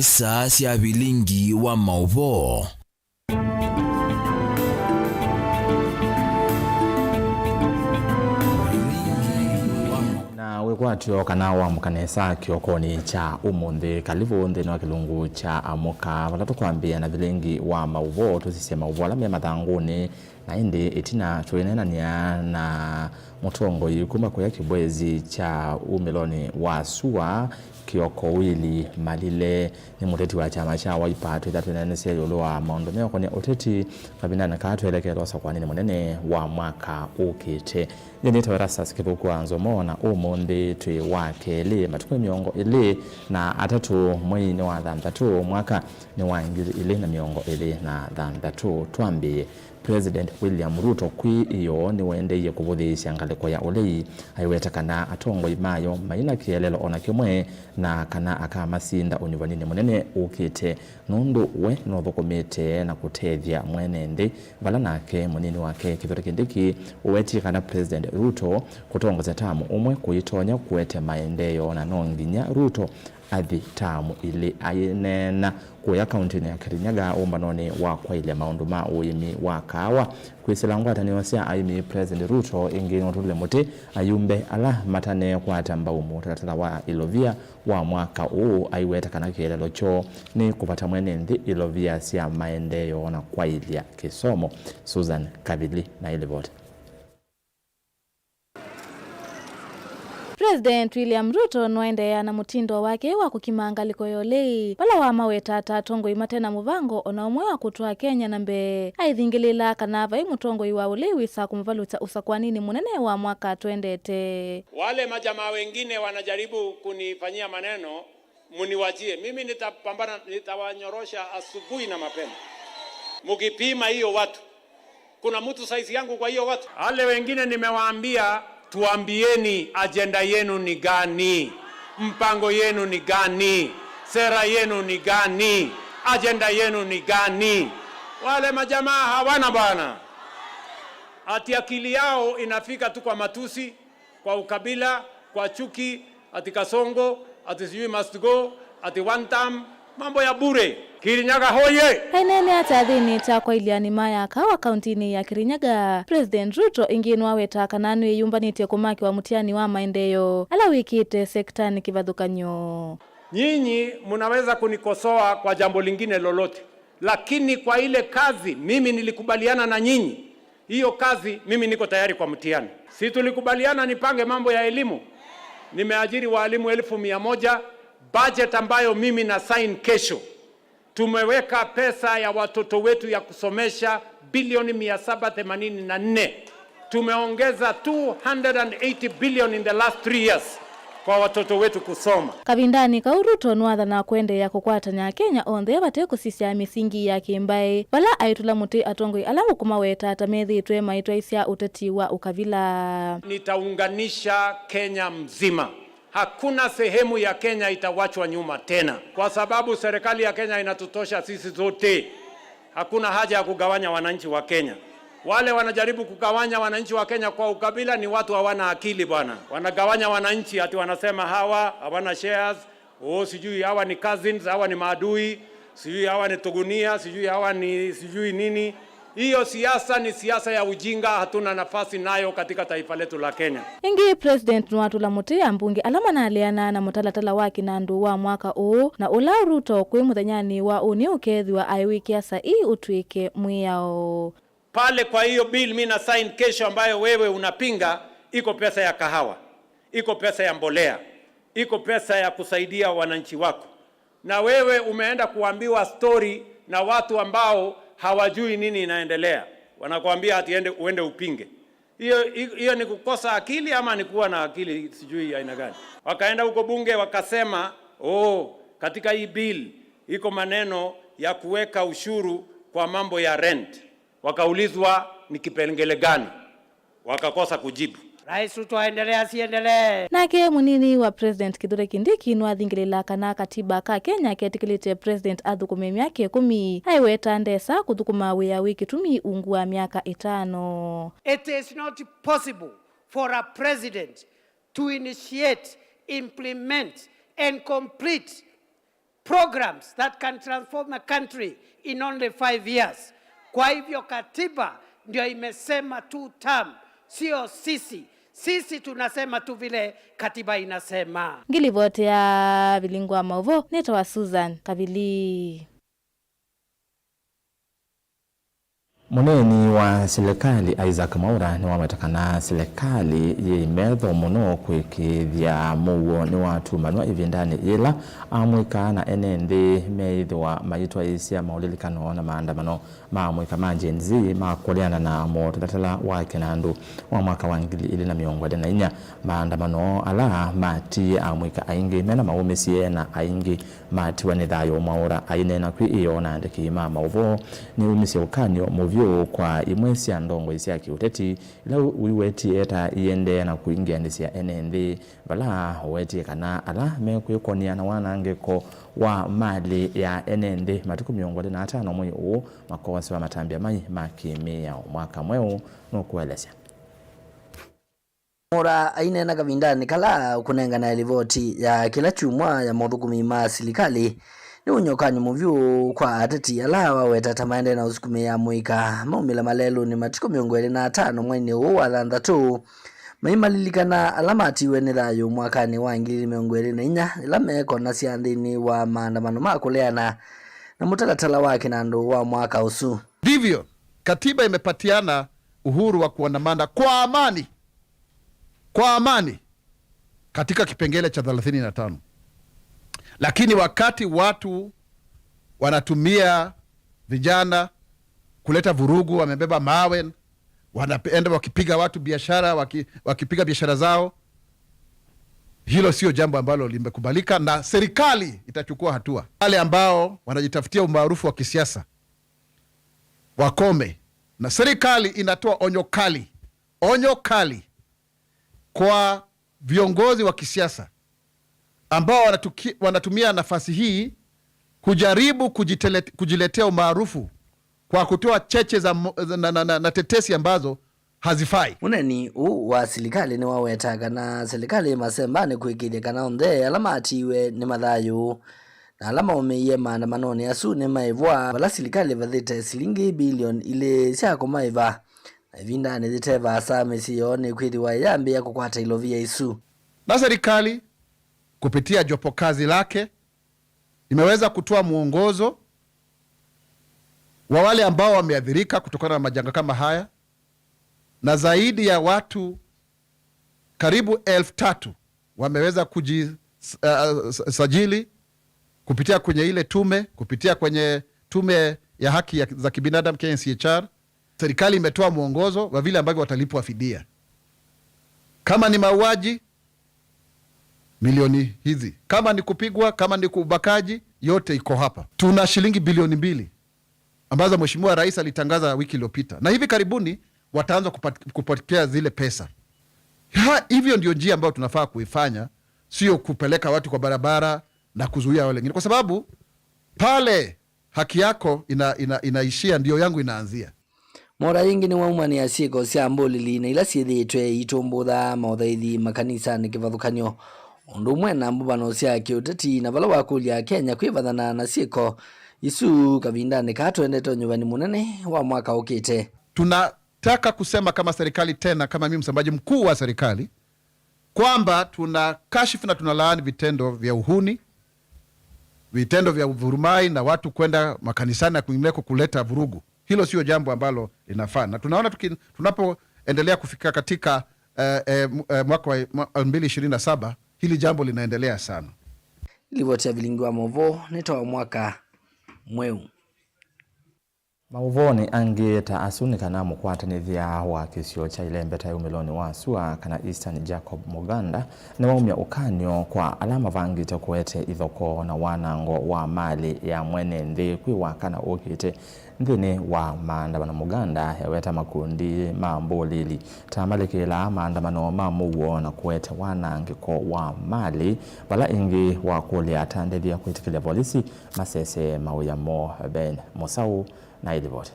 isa sia bilingi wa mauvo. Wekwatyo kana wa mkanesa kiokoni cha umunde kalivu nde na kilungu cha amoka vatatu kwambia na vilengi wa mauvo tusisema uvo alamia mathanguni na indi itina chuenenania na mutongo yikuma kwa kibwezi cha umiloni wa sua kioko wili malile ni muteti wa chama cha Wiper twithatwenanisia yolo wa maundomeo kwenye uteti kabinana katwelekelo kwa nini munene wa mwaka ukite yeni tawrasa sikiruku anzomo na umunde twi wake le matuko miongo ile na atatu mwini wa thanthatu mwaka ni wa ngiri ile na miongo ile na thanthatu twambie President William Ruto kwi iyo ni wende ye kubudhisha ngaliko ya ulei aiweta kana atongo imayo maina kielelo ona kimwe na kana akamasinda univanini munene ukite nundu we no thukumite na kutethia mwenende bala nake munini wake kithore kindiki uweti kana President Ruto kutongoza tamu umwe kuitonya kuete maendeleo na nonginya Ruto athi tamu ile ainena kuya kaunti ya Kirinyaga umbanoni wa kwa ile maundu ma uimi wa kawa kwisila ngwata niwasia aimi President Ruto ingi notule muti ayumbe ala matane kwa tamba umu tatala wa Ilovia wa mwaka uu aiweta kana kielelo cho ni kupata mwenendi Ilovia sia maendeleo na kwa ile kisomo. Susan Kabili na ile vote. President William Ruto noendeea na mutindo wake wa kukimangaliko yolei pala wa mawetata tongo imatena muvango ona umwe wa kutoa Kenya nambe aithingilila kanava imutongo iwa ulewi sa kumvaluta usakwanini munene wa mwaka twendete. Wale majamaa wengine wanajaribu kunifanyia maneno muniwajie. Mimi nitapambana, nitawanyorosha asubuhi na mapema. Mukipima hiyo watu. Kuna mtu saizi yangu kwa hiyo watu. Wale wengine nimewaambia tuambieni agenda yenu ni gani, mpango yenu ni gani, sera yenu ni gani, agenda yenu ni gani. Wale majamaa hawana bwana. Ati akili yao inafika tu kwa matusi, kwa ukabila, kwa chuki, ati Kasongo, ati sijui must go, ati one time, mambo ya bure. Kirinyaga hoye! Hainene atadhini chakwa iliani maya kawa kauntini ya Kirinyaga. President Ruto inginu waweta kananu yumbanite kumaki wa mutiani wa maendeleo ala wikite sektani kivadhukanyo. Nyinyi munaweza kunikosoa kwa jambo lingine lolote, lakini kwa ile kazi mimi nilikubaliana na nyinyi, hiyo kazi mimi niko tayari kwa mtihani. Si tulikubaliana nipange mambo ya elimu? Nimeajiri walimu 1,100, budget ambayo mimi na sign kesho. Tumeweka pesa ya watoto wetu ya kusomesha bilioni 784. Tumeongeza 280 billion in the last 3 years kwa watoto wetu kusoma. Kabindani ka Ruto nwatha na kwende ya kukwatanya Kenya onthe bate kusisia misingi ya kimbae bala aitula muti atongoi alamu kumaweta atamethitwe maitwa isia uteti wa ukavila. Nitaunganisha Kenya mzima. Hakuna sehemu ya Kenya itawachwa nyuma tena, kwa sababu serikali ya Kenya inatutosha sisi zote. Hakuna haja ya kugawanya wananchi wa Kenya. Wale wanajaribu kugawanya wananchi wa Kenya kwa ukabila ni watu hawana akili bwana. Wanagawanya wananchi ati wanasema hawa hawana shares, sijui hawa ni cousins, hawa ni maadui, sijui hawa ni tugunia, sijui hawa ni sijui nini. Hiyo siasa ni siasa ya ujinga, hatuna nafasi nayo katika taifa letu la Kenya. Ingi President Nwatula Muti ambunge alama na aliana na mutalatala wa kinandu wa mwaka uu na ula Ruto kwi muthanyani wa uni ukethi wa aiwikia sa ii utwike mwiyao. Pale kwa hiyo bill mimi na sign kesho ambayo wewe unapinga, iko pesa ya kahawa, iko pesa ya mbolea, iko pesa ya kusaidia wananchi wako. Na wewe umeenda kuambiwa story na watu ambao hawajui nini inaendelea. Wanakuambia ati uende upinge. Hiyo ni kukosa akili ama ni kuwa na akili sijui aina gani. Wakaenda huko bunge wakasema, katika hii bill iko maneno ya kuweka ushuru kwa mambo ya rent. Wakaulizwa ni kipengele gani? Wakakosa kujibu. Rais Ruto aendelee asiendelee. Nake munini wa President Kithure Kindiki nwathingilila kana katiba ka Kenya ketikilite President athukume miaka 10 aiweta ndesa kuthukuma wia wiki 10 ungua miaka 5. It is not possible for a president to initiate, implement and complete programs that can transform a country in only 5 years. Kwa hivyo katiba ndio imesema 2 term, sio sisi. Sisi tunasema tu vile katiba inasema. Ngilivote ya Vilingwa Mauvo, netawa Susan Kavili. Muneni wa serikali Isaac Mwaura ni wametakana serikali yimedho muno kwikithia muwo ni watu manwa ivindani ila amwika na enende meithwa mayitwa isia maulilikano na maandamano maamwika manjenzi makuliana na motatala wa Kenandu wa mwaka wa 2024 maandamano ala mati amwika aingi mena maumisie na aingi mati wanithayo Mwaura ainena kwi iyo na ndeki mauvo ni umisi ukanyo muvyo kwa imwesi ya ndongo isi ya kiuteti ila uiweti eta iende na kuingia ndisi ya NND bala uweti kana ala mekuikonia na wanangeko wa mali ya NND matuku 25 mwezi huu makowasi wa matambia mai makimia mwaka mweu nukuelesya. Mwaura ainena kavindani kala kunengana elivoti ya kila chumwa ya mothukumi ma serikali ni unyokanyo muvyu kwa ateti ala waweta tamaende na usukume ya mwika maumila malelu ni matiko 25 mwene huu wa 3 maimalilikana alamati wenithayo mwakani wa 2024 ila meko na siandini wa maandamano makuleana na mutalatala wa Kinandu wa mwaka usu. Ndivyo katiba imepatiana uhuru wa kuandamana kwa amani katika kipengele cha 35. Lakini wakati watu wanatumia vijana kuleta vurugu, wamebeba mawe, wanaenda wakipiga watu biashara, wakipiga biashara zao, hilo sio jambo ambalo limekubalika na serikali itachukua hatua. Wale ambao wanajitafutia umaarufu wa kisiasa wakome, na serikali inatoa onyo kali kwa viongozi wa kisiasa ambao wanatumia nafasi hii kujaribu kujiletea umaarufu kwa kutoa cheche na tetesi ambazo hazifai. Muneni wa serikali ni wawetaga na serikali masembani kuikilia kana onde alamati iwe ni mathayo na alama umeiye maandamanoni asu ni maivwa wala serikali vathite silingi bilioni ile siako maiva na vindani ziteva asame sioni kwithiwa yambi ya kukwata ilovia isu. Na serikali kupitia jopo kazi lake imeweza kutoa muongozo wa wale ambao wameathirika kutokana na majanga kama haya, na zaidi ya watu karibu 3,000 wameweza kujisajili kupitia kwenye ile kupitia kwenye tume ya haki za kibinadamu KNCHR. Serikali imetoa muongozo wa vile ambavyo watalipwa fidia. Kama ni mauaji, milioni hizi. Kama ni kupigwa, kama ni kubakaji, yote iko hapa. Tuna shilingi bilioni 2 ambazo Mheshimiwa Rais alitangaza wiki iliyopita, na hivi karibuni wataanza kupokea zile pesa. Hivyo ndio njia ambayo tunafaa kuifanya, sio kupeleka watu kwa barabara na kuzuia wale wengine, kwa sababu pale haki yako inaishia ndio yangu inaanzia. Mwaura yingi ni waumani ya sieko sia mbulili na ila siethitwe itumbutha mauthaithi makanisa ni kivathukanyo undu mwena mbubano sia kiuteti na vala wakulia Kenya kwivathana na sieko isu kavindani katwendete nyuvani munene wa mwaka ukite. Tunataka kusema kama serikali tena, kama mimi msemaji mkuu wa serikali, kwamba tuna kashifu na tunalaani vitendo vya uhuni, vitendo vya vurumai na watu kwenda makanisani na kwingineko kuleta vurugu. Hilo sio jambo ambalo linafaa, na tunaona tunapoendelea kufika katika mwaka wa 2027 hili jambo linaendelea sana. Livoti Vilingwa Mauvo netoa mwaka mweu. Mauvoni angeta asunika na mukwatanithia wa kisio cha ilembeta ya umiloni wa sua kana Eastern Jacob Muganda ni waumia ukanyo kwa alama vangita kuete ithoko na wanango wa mali ya mwene nthi kwiwa kana ukite nthini wa maandamano Muganda yaweta makundi mambulili tamalikila maandamano mamuwo na kuete wanangiko wa mali wala ingi wa kulia atandithia kuitikilia polisi masese mauyamo Ben Musau na ilivyote.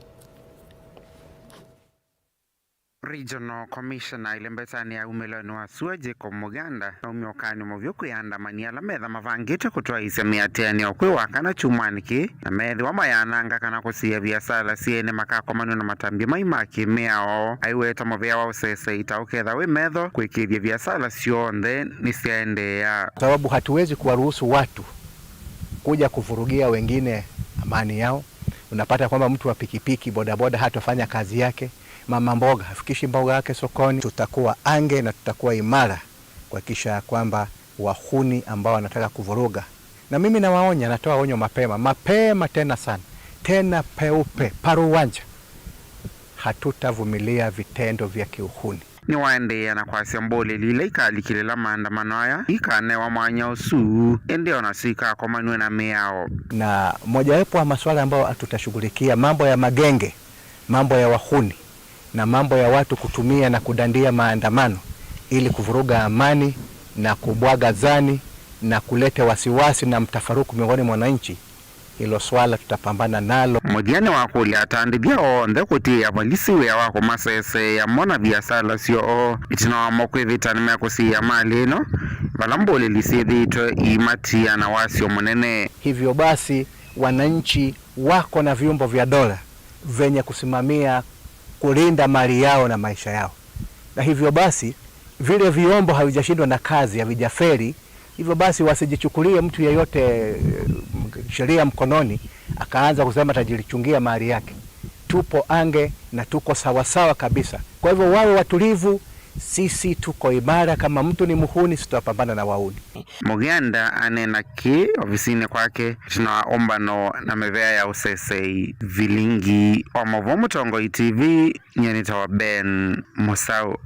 Regional Commissioner ilembetani ya umeloni wa suaje kwa Muganda na umiokani muvyo kuyandamania la metha mavangite kutoa isemi ateni okwe wakana chumaniki na methi wa mayananga kana kusia biasala siene makakomano na matambia maimaki meao aiweta muvya wa usese itauketha we metho kwikithia biasala sionthe nisiaendea. Sababu hatuwezi kuwaruhusu watu kuja kuvurugia wengine amani yao. Unapata kwamba mtu wa pikipiki bodaboda hatafanya kazi yake, mama mboga hafikishi mboga yake sokoni. Tutakuwa ange na tutakuwa imara kuhakikisha kwamba wahuni ambao wanataka kuvuruga, na mimi nawaonya, natoa onyo mapema tena sana, tena peupe paruwanja, hatutavumilia vitendo vya kiuhuni. Ni waendea na kwa siambole lile ikalikile la maandamano haya ikane wa mwanya usu endeo na sika kwa manwe na meao. Na mojawapo wa masuala ambayo tutashughulikia mambo ya magenge, mambo ya wahuni na mambo ya watu kutumia na kudandia maandamano ili kuvuruga amani na kubwaga zani na kuleta wasiwasi na mtafaruku miongoni mwa wananchi. Hilo swala tutapambana nalo. Mudiane wako li atandibia onde kutia malisiwe ya wako masese ya mona biasala sio itina wa mokwe vitani meko si ya mali no valambole lisidhito imatia na wasio munene. Hivyo basi wananchi wako na vyombo vya dola venye kusimamia kulinda mali yao na maisha yao, na hivyo basi vile vyombo havijashindwa na kazi, havijaferi. Hivyo basi wasijichukulie mtu yeyote sheria mkononi akaanza kusema tajilichungia mali yake. Tupo ange na tuko sawasawa kabisa. Kwa hivyo wawe watulivu, sisi tuko imara. Kama mtu ni muhuni, sitapambana na wauni. Muganda anena ki ofisini kwake tunaomba no na mevea ya usese vilingi wa Movomo Tongo TV nyenita wa Ben Musau.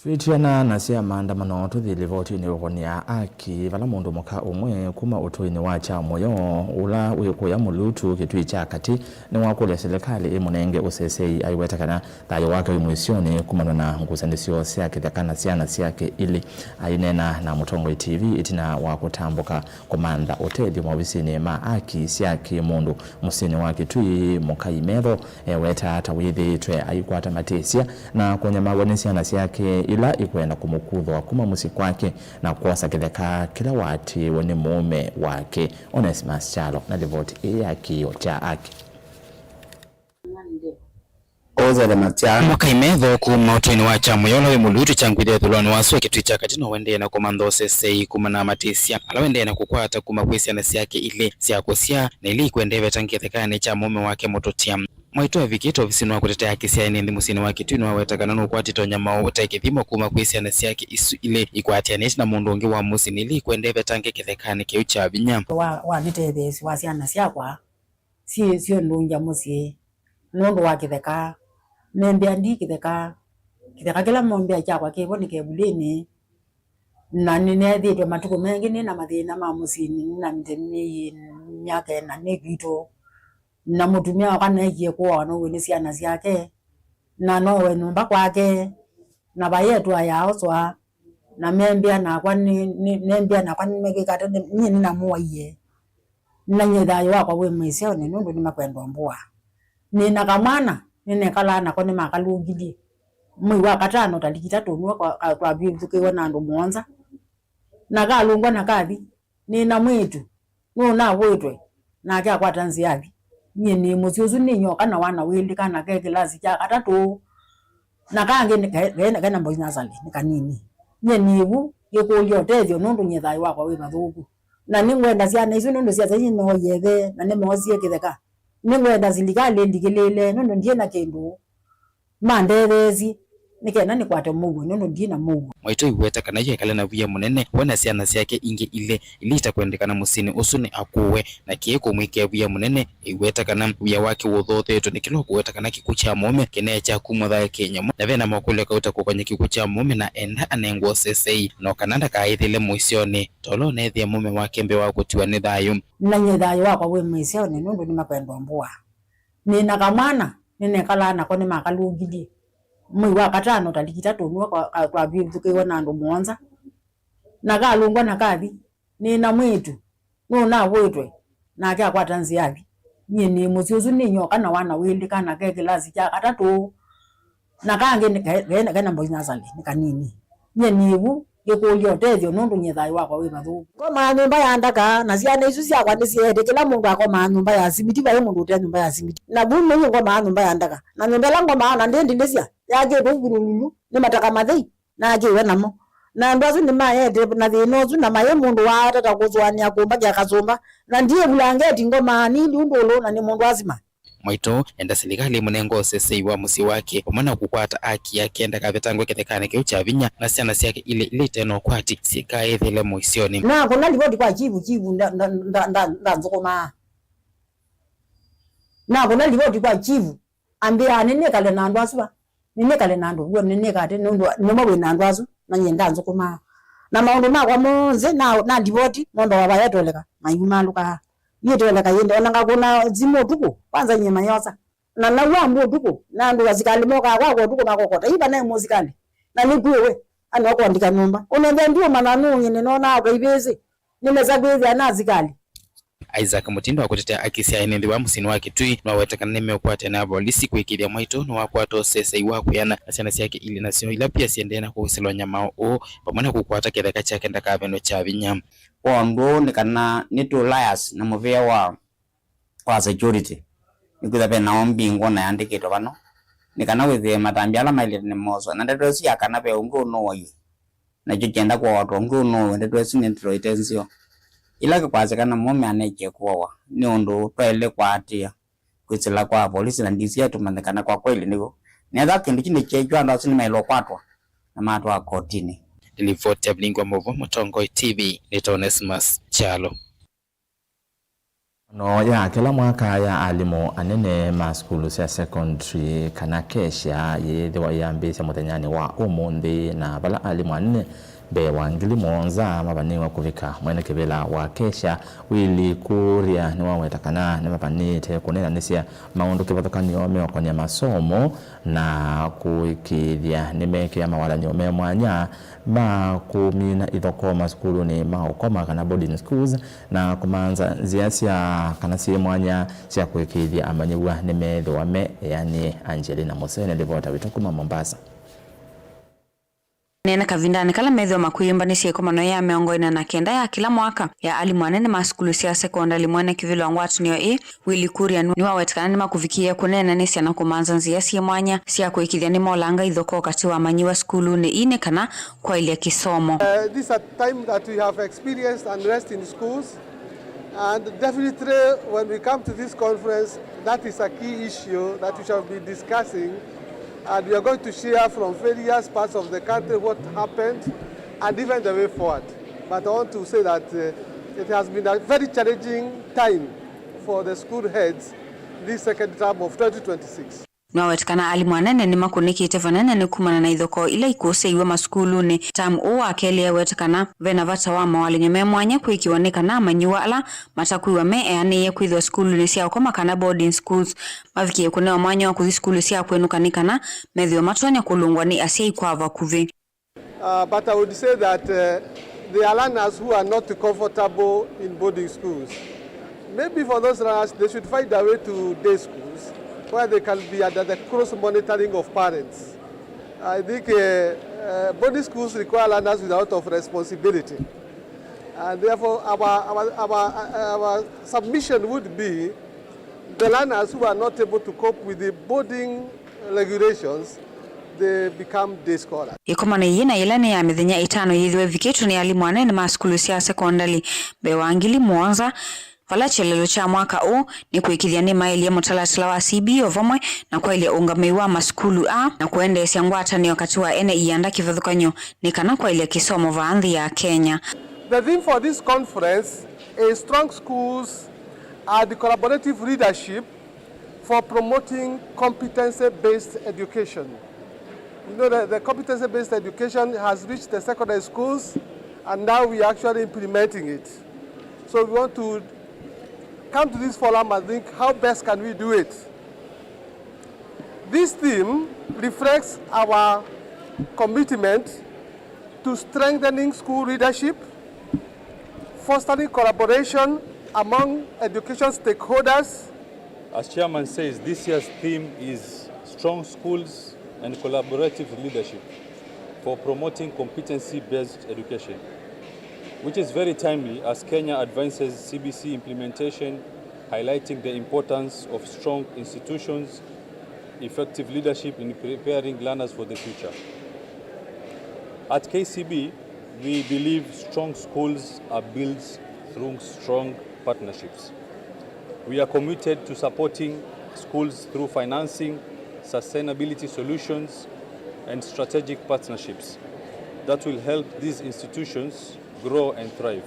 Twitiana na sia maandamano tuthili voti ni ugonia aki vala mundu muka umwe kuma utoini wa cha moyo ula wikuya mulutu kitui cha kati ni wakule serikali imunenge usesei aiwetakana thayo wake wimwisioni kumana na ngusanisio siake thakana siana siake ili ainena na Mutongo TV itina wakutambuka komanda otedi mwavisini ma aki siake mundu musini wake tui mukai metho weta tawithi twe aikwata matesia na kwenye magonesiana siake ila ikwenda kumukudhwa kuma musi kwake na kuosa kitheka kila wati wani mume wake. Onesimus Chalo na devoti ya kiyo cha aki. Mwaka imetho kuma utini wa chamu yolo we mulutu changwide thuloni waswe kitu cha katino wende na komando sesei kuma na matisia ala wende na kukwata kuma kwesi na siake ile siakosia na ili kuendeve tangithekane cha mume wake mototia mwaitoa vikito visino kutetea kisia ni musini wake tu no wetakana no kwati tonya mao tekithimo kuma kwesi na siake isu ile ikwatianisha na mundu onge wa musini ili kuendeve tangithekane kiucha binya wa nitebesi wasiana siakwa sio ndunja musi nondo wa kitheka membe andi kitheka kila mombe achakwa keboni kebulini na nine thito matuko mengi na mathina ma musini na mtemi nyake na negito na mutumia wakanaje kwa no wene siana siake na no wenu mbakwake na bayetu ayaoswa na membe na kwa nembe na kwa megekata nyini na muwaye na nyedayo wakwa we mwisione ndo ni makwendo mbua nina kamwana nene kala na kone makalugili mwi wa katano talikita tonwa kwa bizuke wana ndo mwanza na kalungwa na kathi nina mwitu ngona wetwe na kya kwa tanziavi nyini musyozu ninyo kana wana wili kana keke lazi cha katatu na kange kana mbonya zali nikanini nyenivu yekolyo tethyo nundu nyethai wakwa we mathuku na ningwenda siana isu nundu sia zinyi no yethe na ne mozie kitheka ningwenda zilikale ndikelele nundu ndie na kindu mandethezi nikena ni kwate mugu nundu ndie na mugu mwaito iweta kana yekale na via munene wana siana siake inge ile ilita kwendekana musini usune akuwe na kieko mwike via munene iweta kana via wake wothothe to nikilo kuweta kana kikucha mume kenecha kumutha Kenya na vena makule kauta kukanye kikucha mume na enda anengwo sesei no kananda kaithile mwisioni tolo nethia mume wake mbe wako tiwa ni thayo na nyethayo wakwa we mwisioni nundu ni makwendo mbua nina kamwana nene kala na kone makalugili mwi wa katano talikita tonwa kwa bizuke wana ndo mwanza na kalungwa na kathi nina mwitu ngona wetwe na kya kwa tanziavi ni musio ni nyoka na wana wili kana ke kilasi cha katatu na kange ne kana mbo nasali ni kanini ni bu yekolyo tejo nundu nyethai wakwa wi mathu ko ma nyumba ya ndaka na ciana icu cia kwa niciende kila mundu akoma nyumba ya simiti ba mundu te nyumba ya simiti na bu menye ngoma nyumba ya ndaka na nyumba lango maana ndendi ndecia yage rungurungu ni mataka mathei na agiwe namo na ndazu ni maende na thinozu na maye mundu wa tata kuzwania kumba ya kazumba na ndiye bulangeti ngoma nili undulo na ni mundu azima Mwaito enda serikali munengo sese wa musi wake omana kukwata aki yake enda kavetangwe kethekane ke ucha vinya na siana yake ile teno kwati sika ethele moisioni na kuna ripoti kwa chivu nzokoma na kuna ripoti kwa chivu ambia nene kale na ndwasu nene kale na ndo nene kate ndo nemo we na ndwasu na nyenda nzokoma na maundu makwa monze na ripoti mondo wa bayatoleka mayumaluka yetoleka yende onanga kuna zimo tuko kwanza nyema yosa na nawa mbo tuko na ndo wazikali moka kwako tuko makokota iba naye muzikali na nikuwe ana kuandika nyumba unaenda ndio mananu nyene nona akaibeze nimeza gwezi anazikali Isaac Mutindo akutetea akisia enende wa musini wake tui na wetekana neme ukwate na polisi kuikilia Mwaito na wakwato sesa iwaku yana asiana yake ili nasio ila pia siendena kuhusilwa nyama o pamana kukwata ketheka chake ndakaveno cha vinyama ondo nikana nitu liars na muvea wa security nikuza pe naombingo na yandikito bano nikana withe matambiala maile ni mozo na ndeto si akana pe ungo no wayu na jugenda kwa watu ungo no ndeto si nitro itensio ila kwazekana mume aneje kuwa ni ondo twele kwa atia kwitsila kwa polisi na ndisia tumandikana kwa kweli niko niadha kindu kine chejwa ndo sini mailo kwatwa na matu wa kotini Ripoti ya Blingo Movo Mutongoi TV Onesmus Chalo. No ya kila mwaka ya alimu anene maskulu cia secondary kana kesha yethiwa yambisya muthenyani wa umuthi na bala alimu anene be wangili monza mabaniwa kuvika mwene kibila wa kesha wili kuria ni wawetakana ni mabanite kunena nisya maundu kivathukanio meokonia masomo na kuikithia nimeke ya mawala nyome mwanya ma kumina ithoko maskulu ni maukoma kana boarding schools na kumanza ziasya kana sie mwanya cia kuikithia amanyiwa nimethwa me yani Angelina Musene ripota witokuma Mombasa. Nena kavindani kala medho makuyimba ni siye komano ya meongo ina na kenda ya kila mwaka ya alimu anene maskulu siya sekondari mwene kivilo angwatu niyo wili kuria niwa wetkana nima kufikia kunena nisi ya nakumanza nziya siya mwanya siya kuikithia nima olanga idhoko wakati wa manyiwa skulu ni ine kana kwa ili ya kisomo. This is a time that we have experienced unrest in schools and definitely when we come to this conference that is a key issue that we shall be discussing. And we are going to share from various parts of the country what happened and even the way forward. But I want to say that it has been a very challenging time for the school heads this second term of 2026. Nawetkana alimu anene ni makuniki itefanene ni kumana na idhoko ila ikose iwe maskulu ni tamu uwa akeli ya wetkana vena vata wa mawali nyeme mwanya kuikiwanika na manyiwa ala matakuiwa me eani ye kuidhwa skulu ni siya ukoma kana boarding schools maviki kunewa mwanya wa kuzi skulu siya kwenukanika na medhiwa matonya kulungwa ni asiya ikuava kuvi. But I would say that there are learners who are not comfortable in boarding schools. Maybe for those learners they should find a way to day schools where they can be under the close monitoring of parents. I think boarding schools require learners with a lot of responsibility. And therefore our submission would be the learners who are not able to cope with the boarding regulations, they become day scholars. Ikomana yina ilani ya mithenya itano yithiwe vikitu ni alimu anene maskulu siya sekondari bewangili mwanza Vala chelelo cha mwaka huu ni kuikithia ni maili ya mutalatila wa CBO vamwe na kwa ili ungameiwa maskulu a na kuende siangwata ni wakati wa ene ianda kivathukanyo ni kana kwa ili kisomo vaandhi ya Kenya. The theme for this conference is strong schools and the collaborative leadership for promoting competency-based education. You know that the competency-based education has reached the secondary schools and now we are actually implementing it. So we want to come to this forum and think how best can we do it. This theme reflects our commitment to strengthening school leadership, fostering collaboration among education stakeholders, As Chairman says, this year's theme is Strong Schools and Collaborative Leadership for promoting competency-based education, which is very timely as Kenya advances CBC implementation, highlighting the importance of strong institutions, effective leadership in preparing learners for the future. At KCB, we believe strong schools are built through strong partnerships. We are committed to supporting schools through financing, sustainability solutions, and strategic partnerships that will help these institutions grow and thrive.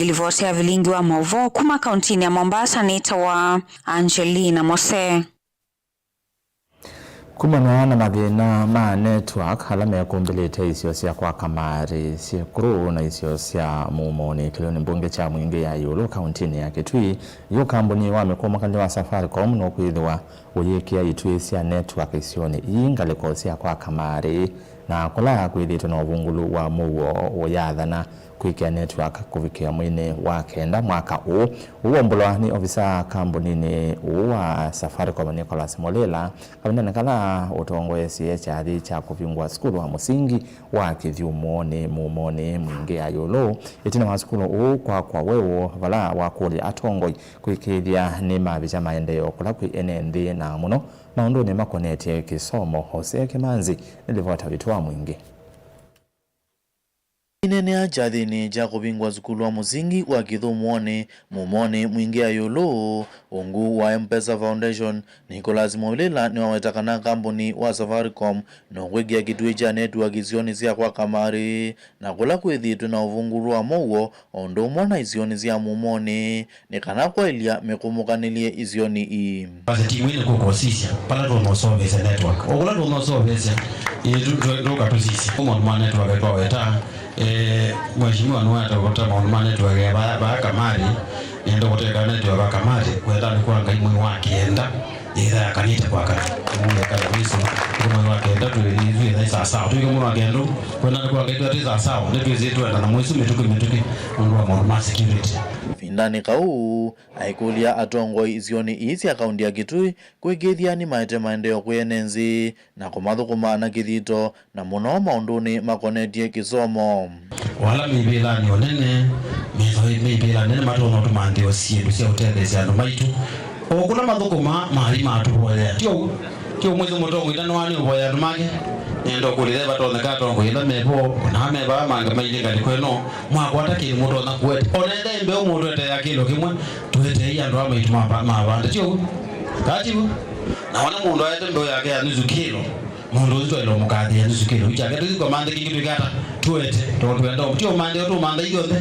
Ilivotea vilingi wa Mauvo kuma kauntini ya Mombasa nitawa Angelina Mose. Kumana na mathina ma network halama ya kumbeleta isio cia kwa kamari sikuru na isio cia mumoni kilioni mbunge cha mwingi ya Yolo kauntini ya Kitui yo kambuni wamekoma kandi wa Safaricom no kwithwa uyikia itui cia network isioni ingaleko cia kwa kamari na kula kwithitwe na ubungulu wa muwo uyathana kwikia network kuvikia mwine wa kenda mwaka huu uombulwa ni ofisa kambunini wa Safaricom Nicholas Molela kabinda kala utongoye CHR cha kuvingwa skulu wa musingi wa Kithiumoni mumoni mwingi ya Yolo itina wa skulu kwa wewo vala wakuli atongoi kwikithia ni mabicha maendeleo kula kwi NND na muno maundu ni makonete kisomo Hosea Kimanzi nilivota vitwa mwingi. Inene ajathini ja kuvingwa zukulu wa muzingi wa Kithiumoni mumoni mwingi ya Yolo ungu wa M-Pesa Foundation Nicholas Molela ni wawetakana kambuni wa Safaricom no kwigia kitui cha network izioni cia kwa kamari na kula kwithitwe na uvunguru wa muwo ondo mwana izioni cia mumoni ni kana kwa ilia mekumukanilie izioni ii basi timu ile kukosisha pala ndo no service network ogula ndo no service ndo katusisi kwa network kwa weta mheshimiwa nwata kota maunuma network ya ba kamari ndio kuteka network ya kamari kwenda ni kwa ngaimu wake enda ila kanita kwa kati mungu kabisa kama wake enda tuliziwe za sawa tuko mungu wake ndo kwenda kwa ngaimu za sawa ndio zetu enda na mwezi metuke mungu wa maunuma security ndani kau aikulia atongo izioni isi ya kaundi ya Kitui kwigithia ni maete maendeleo kuyenenzi na kumathukuma na kithito na muno maunduni makonetie kisomo wala mibila ni onene mibila nene matono tumandio siedu cia utethecia andu maitu okuna mathukuma mari matuboya tio mwezi mutongo idano wani uboya andu mage nendo kulile batonde katongo ila mepo na meba manga mailinga likweno mwakwata kili muto na kuwete onende imbe umuntu ete ya kilo kimwe tuwete iya ndo amaitu mabanda tio katibu na wana mundu ayete ndo yake ya nusu kilo mundu uzito ilo mukadhi ya nusu kilo ichake tuko mande kingitu kata tuwete ndo tio mande otu mande yonde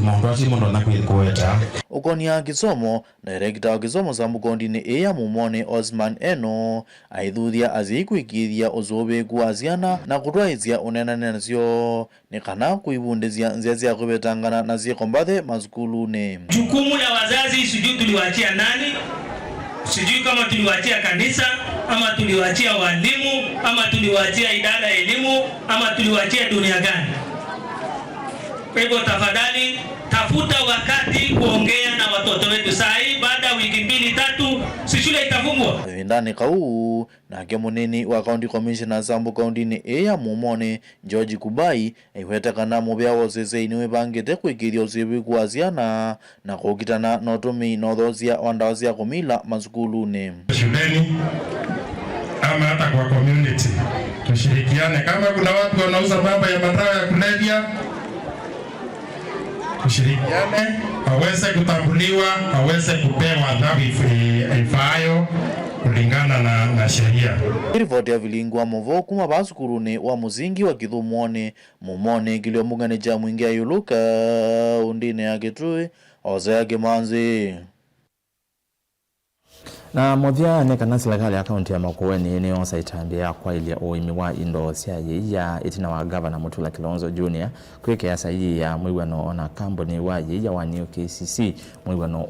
mundu asimundo na kuweta ukonia kisomo director wa kisomo za mukondini eya mumone Osman Eno aithuthia azikuikithia uzobe kuaziana na kutwaizia unenanenzio ni kana kuibundizia nzezi ya kubetangana na zikombathe maskulune. Jukumu la wazazi sijui tuliwaachia nani, sijui kama tuliwaachia kanisa ama tuliwaachia walimu ama tuliwaachia idara ya elimu ama tuliwaachia dunia gani. Kwa hivyo tafadhali tafuta wakati kuongea na watoto wetu. Saa hii baada ya wiki 2-3 si shule itafungwa. Ndani kau na kemunini wa county commissioner Sambu county ni eya mumone George Kubai aiwetekana mubya wosese iniwe bangete kwikithia usibi kuaziana na kukitana notumi nothozia wandawazia kumila masukulune shuleni ama hata kwa community. Tushirikiane kama kuna watu wanauza mambo ya madawa ya kulevya tushirikiane, aweze kutambuliwa, aweze kupewa adhabu ifaayo kulingana na sheria. Ripoti ya vilingu wa Movo kuma basukuruni wa muzingi wa Kithiumoni mumone kiliombungane cha mwingi ya Yuluka undine ya Kitui Hosea Kimanzi. Na mothia ne kana serikali ya kaunti ya Makueni ni onsa itambia kwa ile oimi wa indo cia ya itina wa governor Mutula Kilonzo Junior kwike ya sayi ya mwigwano na kambuni wa ya wa New KCC mwigwano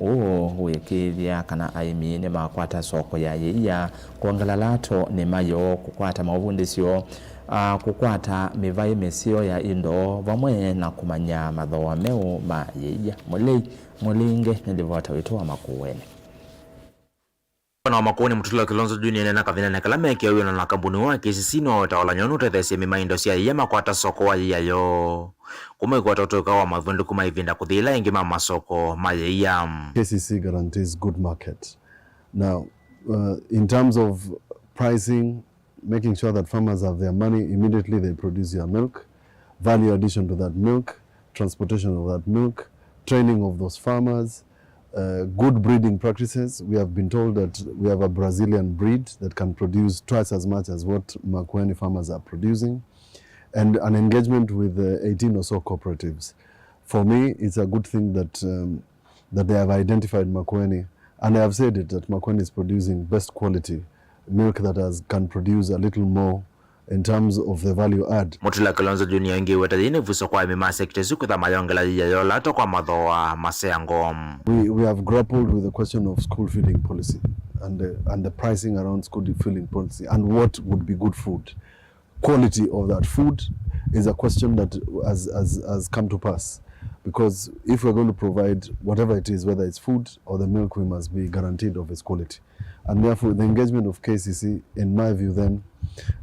wekithia kana aimi ne makwata soko ya kuangalalato ne mayo kukwata mavundisio kukwata mivai mesio ya indo vamwe na kumanya mathoa meu ma ya mulinge nilivota wito wa Makueni. na Makueni Mutula Kilonzo Junior na kavina na kalame kia uyo na kampuni wa KCC no watawala nyonu tethesi mimaindo sia yema kwa soko wa yayo kuma kwa totoka wa mavundu kuma ivinda kuthila ingima masoko mayeyam. KCC guarantees good market. Now in terms of pricing, making sure that farmers have their money immediately they produce their milk, value addition to that milk, transportation of that milk, training of those farmers, good breeding practices. We have been told that we have a Brazilian breed that can produce twice as much as what Makueni farmers are producing, and an engagement with 18 or so cooperatives. For me, it's a good thing that that they have identified Makueni, and I have said it, that Makueni is producing best quality milk that can produce a little more in terms of the value add. Mutula Kilonzo Junior ingi wetadine vuso kwa mima sektesu kutha mayongela yayola to kwa madhoa maseangom. We have grappled with the question of school feeding policy and the pricing around school feeding policy and what would be good food. Quality of that food is a question that has come to pass, because if we're going to provide whatever it is, whether it's food or the milk, we must be guaranteed of its quality. And therefore the engagement of KCC, in my view then,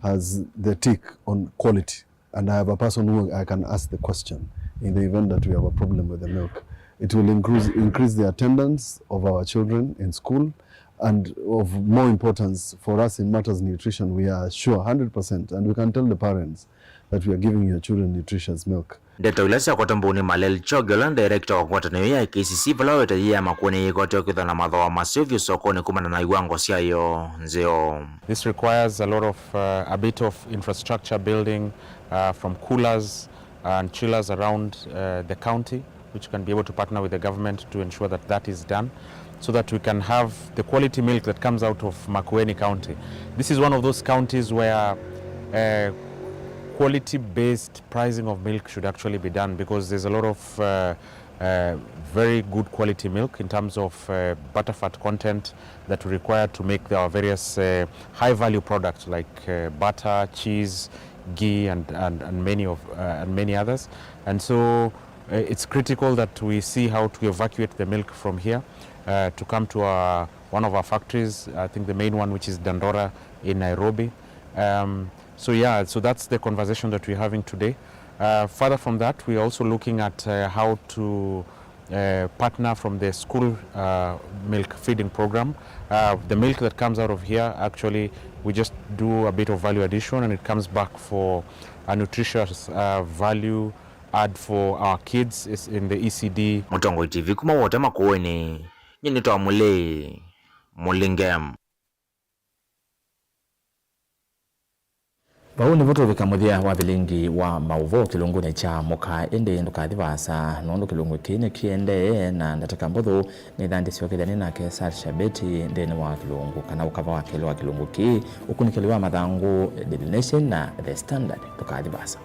has the tick on quality. And I have a person who I can ask the question in the event that we have a problem with the milk. It will increase the attendance of our children in school, and of more importance for us in matters of nutrition, we are sure 100%, and we can tell the parents that we are giving your children nutritious milk. Deta ulesa kwa tambuni Malel Chogolan, director wa kwatano ya KCC, pala weta ya Makueni yikote okitha na madhawa masivyo sokoni kumana na iwango siya yo nzeo. This requires a lot of, a bit of infrastructure building from coolers and chillers around the county, which can be able to partner with the government to ensure that that is done, so that we can have the quality milk that comes out of Makueni County. This is one of those counties where quality-based pricing of milk should actually be done, because there's a lot of very good quality milk in terms of butterfat content that we require to make our various high-value products like butter, cheese, ghee, and many others. And so it's critical that we see how to evacuate the milk from here to come to one of our factories, I think the main one, which is Dandora in Nairobi. So that's the conversation that we're having today. Further from that, we're also looking at how to partner from the school milk feeding program. The milk that comes out of here, actually, we just do a bit of value addition, and it comes back for a nutritious value add for our kids is in the ECD. Mutongo TV kuma wote Makueni nyinito amule mulingem. Bauni voto vikamuthia wa vilingi wa mauvo kilungune cha moka ende ndukathi vasa nondo kilungu kine kiende na ndataka mbotho ni thandi siokethani nake Sarsha Beti ndene wa kilungu kana ukava wa kilungu ki ukunikeliwa mathangu Daily Nation na The Standard ndukathi vasa.